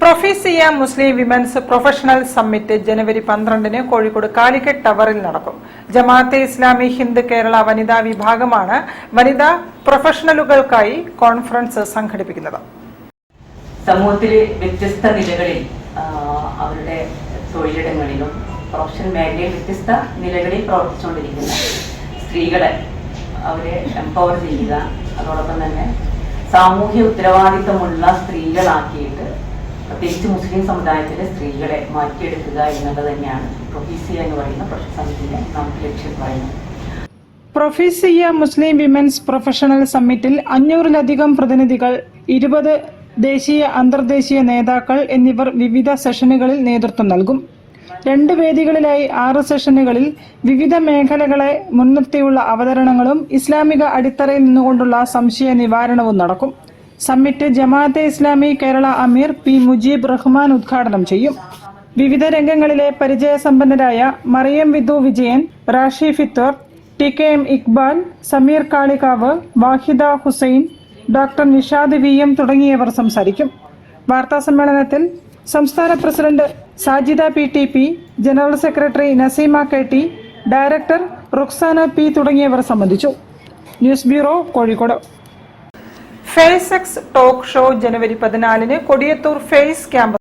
പ്രൊഫീസിയ മുസ്ലിം women's professional summit ജനുവരി 12 കോഴിക്കോട് കാലിക്കറ്റ് ടവറിൽ നടക്കും. ജമാഅത്തെ ഇസ്ലാമി ഹിന്ദ് കേരള വനിതാ വിഭാഗമാണ് വനിതാ പ്രൊഫഷണലുകൾക്കായി കോൺഫറൻസ് സംഘടിപ്പിക്കുന്നത്. സമൂഹത്തിലെ വ്യത്യസ്ത നിലകളിൽ അവരുടെ തൊഴിലിടങ്ങളിലും പ്രൊഫഷണൽ മേഖലയിൽ വ്യത്യസ്ത നിലകളിൽ പ്രവർത്തിച്ചുകൊണ്ടിരിക്കുന്ന സ്ത്രീകളെ അവരെ എംപവർ ചെയ്യുക, അതോടൊപ്പം തന്നെ സാമൂഹ്യ ഉത്തരവാദിത്തമുള്ള സ്ത്രീകളാക്കിയിട്ട് പ്രത്യേകിച്ച് മുസ്ലിം സമുദായത്തിലെ സ്ത്രീകളെ മാറ്റിയെടുക്കുക എന്നുള്ളത് തന്നെയാണ് പ്രൊഫീസിയ എന്ന് പറയുന്ന പ്രൊഫഷണൽ സമിറ്റിന്റെ നമുക്ക് ലക്ഷ്യം പറയുന്നത്. പ്രൊഫീസിയ മുസ്ലിം വിമൻസ് പ്രൊഫഷണൽ സമ്മിറ്റിൽ 500-ലധികം പ്രതിനിധികൾ, 20 ദേശീയ അന്തർദേശീയ നേതാക്കൾ എന്നിവർ വിവിധ സെഷനുകളിൽ നേതൃത്വം നൽകും. 2 വേദികളിലായി 6 സെഷനുകളിൽ വിവിധ മേഖലകളെ മുൻനിർത്തിയുള്ള അവതരണങ്ങളും ഇസ്ലാമിക അടിത്തറയിൽ നിന്നുകൊണ്ടുള്ള സംശയ നിവാരണവും നടക്കും. സമ്മിറ്റ് ജമാഅത്തെ ഇസ്ലാമി കേരള അമീർ പി മുജീബ് റഹ്മാൻ ഉദ്ഘാടനം ചെയ്യും. വിവിധ രംഗങ്ങളിലെ പരിചയസമ്പന്നരായ Mariyam Vidhu Vijayan, Rashi Fitar, TKM Iqbal, Sameer Kalikavu, Vahida Hussain, doctor Nishad VM തുടങ്ങിയവർ സംസാരിക്കും. വാർത്താസമ്മേളനത്തിൽ സംസ്ഥാന president Sajida PTP, general secretary Naseema KT, director Ruksana P തുടങ്ങിയവർ സംബന്ധിച്ചു. News bureau, Kozhikode. Face X talk show ജനുവരി 14 കൊടിയത്തൂർ ഫേസ് ക്യാമ്പസ്